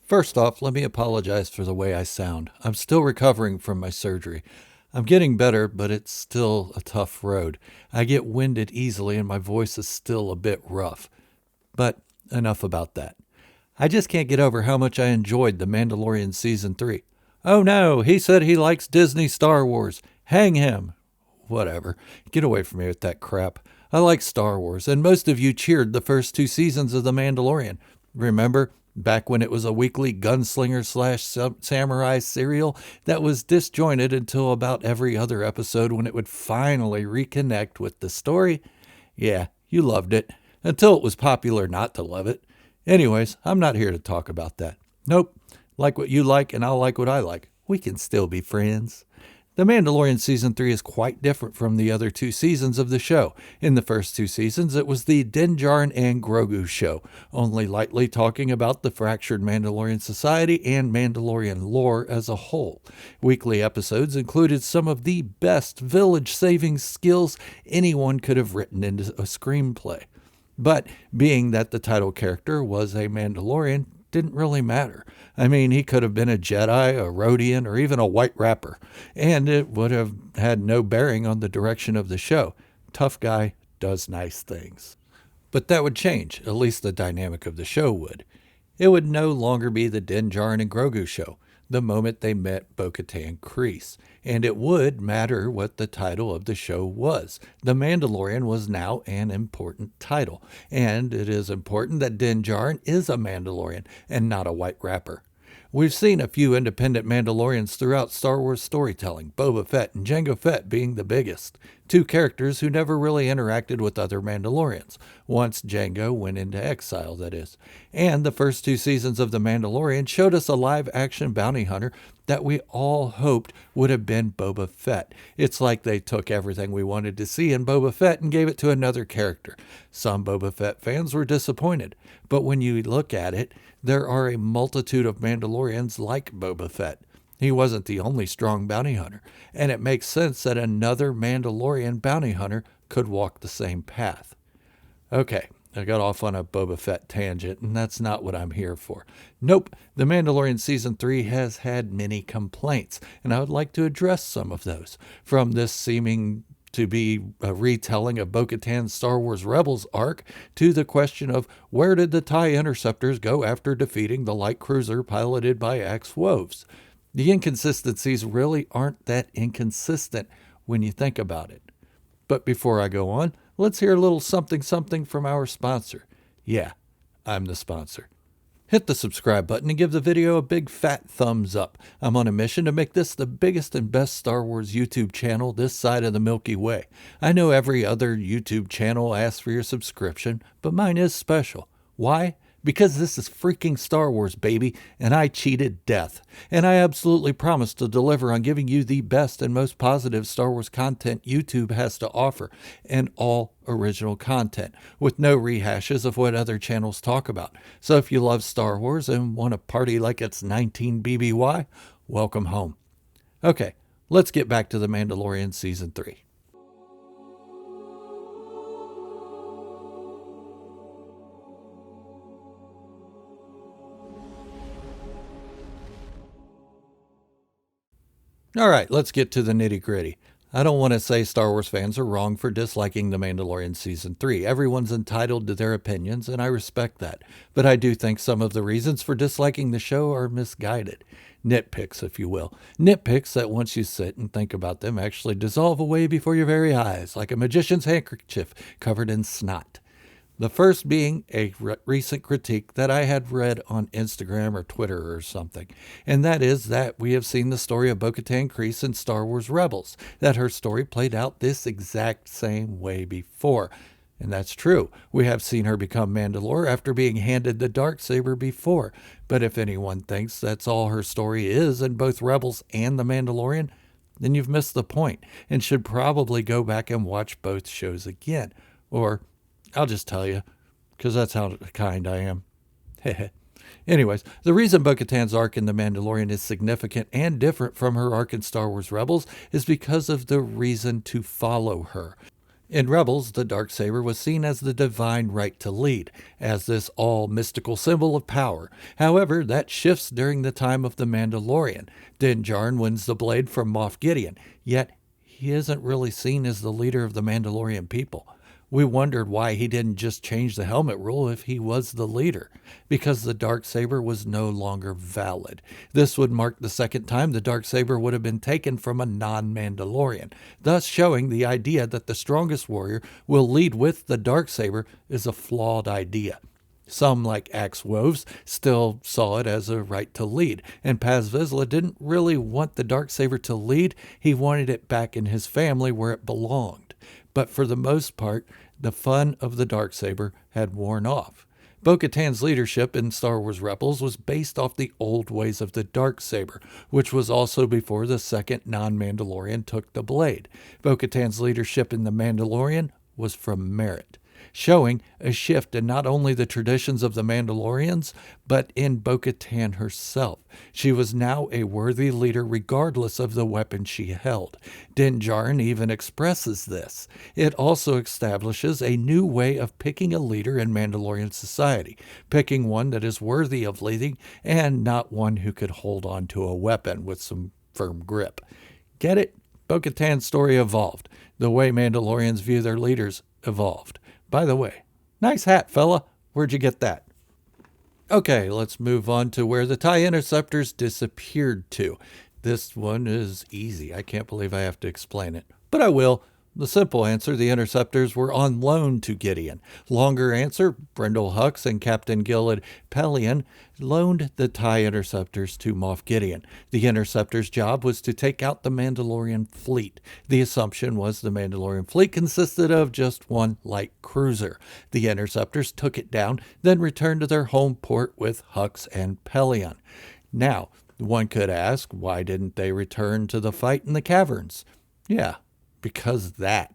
First off, let me apologize for the way I sound. I'm still recovering from my surgery. I'm getting better, but it's still a tough road. I get winded easily and my voice is still a bit rough. But enough about that. I just can't get over how much I enjoyed The Mandalorian Season 3. Oh no, he said he likes Disney Star Wars. Hang him. Whatever. Get away from me with that crap. I like Star Wars, and most of you cheered the first 2 seasons of The Mandalorian. Remember? Back when it was a weekly gunslinger slash samurai serial that was disjointed until about every other episode when it would finally reconnect with the story? Yeah, you loved it. Until it was popular not to love it. Anyways, I'm not here to talk about that. Nope. Like what you like and I'll like what I like. We can still be friends. The Mandalorian Season 3 is quite different from the other 2 seasons of the show. In the first 2 seasons, it was the Din Djarin and Grogu show, only lightly talking about the fractured Mandalorian society and Mandalorian lore as a whole. Weekly episodes included some of the best village-saving skills anyone could have written into a screenplay. But being that the title character was a Mandalorian didn't really matter. I mean, he could have been a Jedi, a Rhodian, or even a White Rapper, and it would have had no bearing on the direction of the show. Tough guy does nice things. But that would change, at least the dynamic of the show would. It would no longer be the Din Djarin and Grogu show the moment they met bo-katan Kryze, and it would matter what the title of the show was. The Mandalorian was now an important title, and it is important that Din Djarin is a Mandalorian and not a White Rapper. We've seen a few independent Mandalorians throughout Star Wars storytelling, Boba Fett and Jango Fett being the biggest. 2 characters who never really interacted with other Mandalorians, once Jango went into exile, that is. And the first 2 seasons of The Mandalorian showed us a live-action bounty hunter that we all hoped would have been Boba Fett. It's like they took everything we wanted to see in Boba Fett and gave it to another character. Some Boba Fett fans were disappointed, but when you look at it, there are a multitude of Mandalorians like Boba Fett. He wasn't the only strong bounty hunter, and it makes sense that another Mandalorian bounty hunter could walk the same path. Okay, I got off on a Boba Fett tangent, and that's not what I'm here for. Nope, The Mandalorian Season 3 has had many complaints, and I would like to address some of those. From this seeming to be a retelling of bo-katan's Star Wars Rebels arc, to the question of where did the TIE Interceptors go after defeating the light cruiser piloted by Axe-Woves? The inconsistencies really aren't that inconsistent when you think about it. But before I go on, let's hear a little something from our sponsor. Yeah, I'm the sponsor. Hit the subscribe button and give the video a big fat thumbs up. I'm on a mission to make this the biggest and best Star Wars YouTube channel this side of the Milky Way. I know every other YouTube channel asks for your subscription, but mine is special. Why? Because this is freaking Star Wars, baby, and I cheated death. And I absolutely promise to deliver on giving you the best and most positive Star Wars content YouTube has to offer, and all original content, with no rehashes of what other channels talk about. So if you love Star Wars and want to party like it's 19 BBY, welcome home. Okay, let's get back to The Mandalorian Season 3. All right, let's get to the nitty-gritty. I don't want to say Star Wars fans are wrong for disliking The Mandalorian Season 3. Everyone's entitled to their opinions, and I respect that. But I do think some of the reasons for disliking the show are misguided. Nitpicks, if you will. Nitpicks that once you sit and think about them actually dissolve away before your very eyes, like a magician's handkerchief covered in snot. The first being a recent critique that I had read on Instagram or Twitter or something, and that is that we have seen the story of bo-katan Kryze in Star Wars Rebels, that her story played out this exact same way before. And that's true. We have seen her become Mandalore after being handed the Darksaber before, but if anyone thinks that's all her story is in both Rebels and The Mandalorian, then you've missed the point and should probably go back and watch both shows again, or I'll just tell you, because that's how kind I am. Anyways, the reason bo-katan's arc in The Mandalorian is significant and different from her arc in Star Wars Rebels is because of the reason to follow her. In Rebels, the Darksaber was seen as the divine right to lead, as this all mystical symbol of power. However, that shifts during the time of the Mandalorian. Din Djarin wins the blade from Moff Gideon, yet he isn't really seen as the leader of the Mandalorian people. We wondered why he didn't just change the helmet rule if he was the leader, because the Darksaber was no longer valid. This would mark the second time the Darksaber would have been taken from a non-Mandalorian, thus showing the idea that the strongest warrior will lead with the Darksaber is a flawed idea. Some, like Axe Woves, still saw it as a right to lead, and Paz Vizsla didn't really want the Darksaber to lead, he wanted it back in his family where it belonged. But for the most part, the fun of the Darksaber had worn off. Bo-Katan's leadership in Star Wars Rebels was based off the old ways of the Darksaber, which was also before the second non-Mandalorian took the blade. Bo-Katan's leadership in The Mandalorian was from merit, showing a shift in not only the traditions of the Mandalorians, but in Bo-Katan herself. She was now a worthy leader regardless of the weapon she held. Din Djarin even expresses this. It also establishes a new way of picking a leader in Mandalorian society, picking one that is worthy of leading and not one who could hold on to a weapon with some firm grip. Get it? Bo-Katan's story evolved. The way Mandalorians view their leaders evolved. By the way, nice hat, fella. Where'd you get that? Okay, let's move on to where the TIE interceptors disappeared to. This one is easy. I can't believe I have to explain it, but I will. The simple answer, the interceptors were on loan to Gideon. Longer answer, Brendol Hux and Captain Gilad Pellaeon loaned the TIE interceptors to Moff Gideon. The interceptors' job was to take out the Mandalorian fleet. The assumption was the Mandalorian fleet consisted of just one light cruiser. The interceptors took it down, then returned to their home port with Hux and Pellaeon. Now, one could ask, why didn't they return to the fight in the caverns? Yeah, because the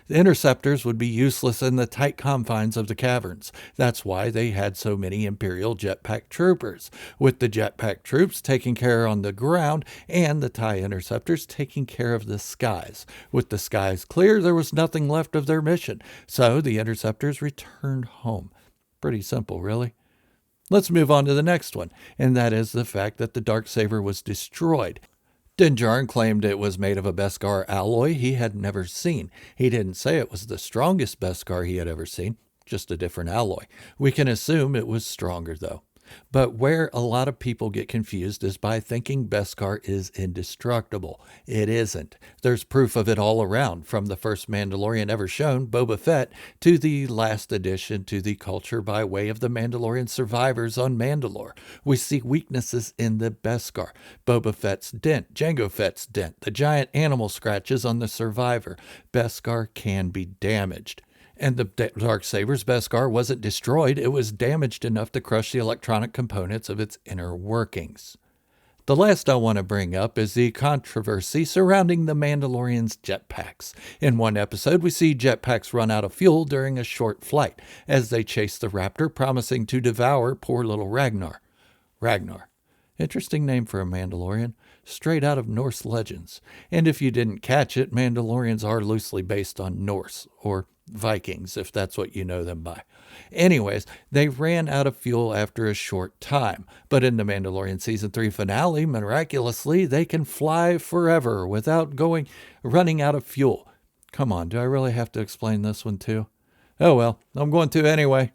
interceptors would be useless in the tight confines of the caverns. That's why they had so many Imperial jetpack troopers, with the jetpack troops taking care on the ground and the TIE interceptors taking care of the skies. With the skies clear, there was nothing left of their mission, so the interceptors returned home. Pretty simple, really. Let's move on to the next one, and that is the fact that the Darksaber was destroyed. Din Djarin claimed it was made of a Beskar alloy he had never seen. He didn't say it was the strongest Beskar he had ever seen, just a different alloy. We can assume it was stronger, though. But where a lot of people get confused is by thinking Beskar is indestructible. It isn't. There's proof of it all around, from the first Mandalorian ever shown, Boba Fett, to the last addition to the culture by way of the Mandalorian survivors on Mandalore. We see weaknesses in the Beskar. Boba Fett's dent, Jango Fett's dent, the giant animal scratches on the survivor. Beskar can be damaged. And the Darksaber's Beskar wasn't destroyed, it was damaged enough to crush the electronic components of its inner workings. The last I want to bring up is the controversy surrounding the Mandalorian's jetpacks. In one episode, we see jetpacks run out of fuel during a short flight, as they chase the raptor, promising to devour poor little Ragnar. Ragnar. Interesting name for a Mandalorian, straight out of Norse legends. And if you didn't catch it, Mandalorians are loosely based on Norse, or Vikings, if that's what you know them by. Anyways, they ran out of fuel after a short time, but in the Mandalorian Season 3 finale, miraculously, they can fly forever without running out of fuel. Come on, do I really have to explain this one too? Oh well, I'm going to anyway.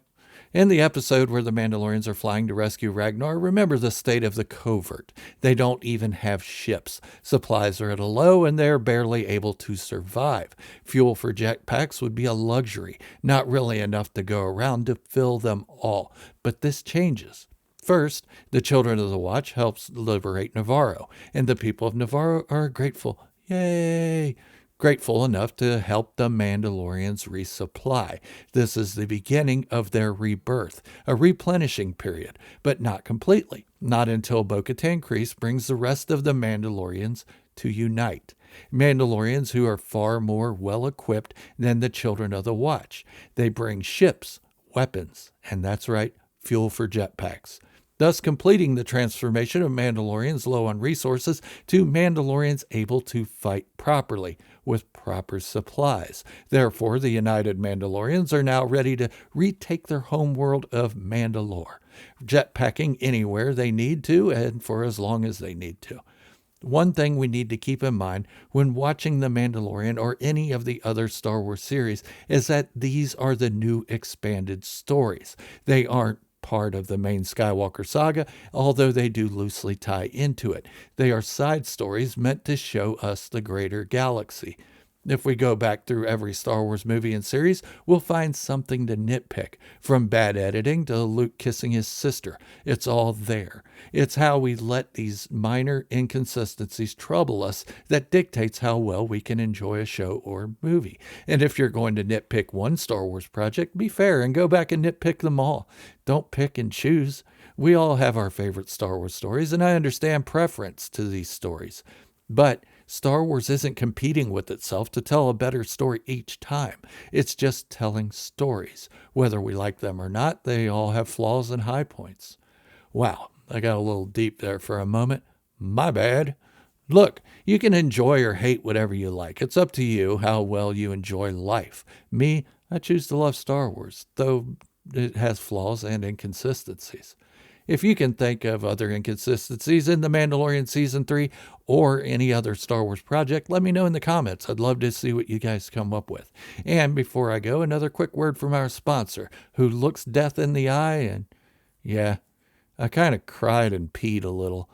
In the episode where the Mandalorians are flying to rescue Ragnar, remember the state of the covert. They don't even have ships. Supplies are at a low and they're barely able to survive. Fuel for jetpacks would be a luxury, not really enough to go around to fill them all. But this changes. First, the Children of the Watch helps liberate Navarro, and the people of Navarro are grateful. Yay! Grateful enough to help the Mandalorians resupply. This is the beginning of their rebirth, a replenishing period, but not completely. Not until Bo-Katan Kryze brings the rest of the Mandalorians to unite. Mandalorians who are far more well-equipped than the Children of the Watch. They bring ships, weapons, and that's right, fuel for jetpacks. thus completing the transformation of Mandalorians low on resources to Mandalorians able to fight properly with proper supplies. Therefore, the United Mandalorians are now ready to retake their home world of Mandalore, jetpacking anywhere they need to and for as long as they need to. One thing we need to keep in mind when watching The Mandalorian or any of the other Star Wars series is that these are the new expanded stories. They aren't part of the main Skywalker saga, although they do loosely tie into it. They are side stories meant to show us the greater galaxy. If we go back through every Star Wars movie and series, we'll find something to nitpick. From bad editing to Luke kissing his sister, it's all there. It's how we let these minor inconsistencies trouble us that dictates how well we can enjoy a show or movie. And if you're going to nitpick one Star Wars project, be fair and go back and nitpick them all. Don't pick and choose. We all have our favorite Star Wars stories, and I understand preference to these stories. But Star Wars isn't competing with itself to tell a better story each time. It's just telling stories. Whether we like them or not, they all have flaws and high points. Wow, I got a little deep there for a moment. My bad. Look, you can enjoy or hate whatever you like. It's up to you how well you enjoy life. Me, I choose to love Star Wars, though it has flaws and inconsistencies. If you can think of other inconsistencies in The Mandalorian Season 3 or any other Star Wars project, let me know in the comments. I'd love to see what you guys come up with. And before I go, another quick word from our sponsor, who looks death in the eye, and yeah, I kind of cried and peed a little,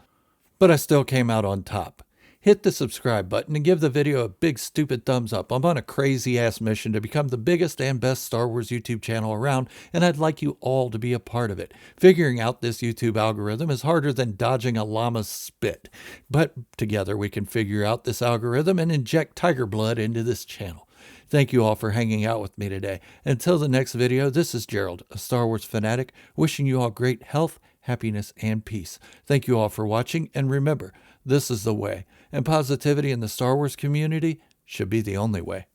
but I still came out on top. Hit the subscribe button and give the video a big stupid thumbs up. I'm on a crazy ass mission to become the biggest and best Star Wars YouTube channel around, and I'd like you all to be a part of it. Figuring out this YouTube algorithm is harder than dodging a llama's spit, but together we can figure out this algorithm and inject tiger blood into this channel. Thank you all for hanging out with me today. Until the next video, this is Gerald, a Star Wars fanatic, wishing you all great health, happiness, and peace. Thank you all for watching, and remember, this is the way, and positivity in the Star Wars community should be the only way.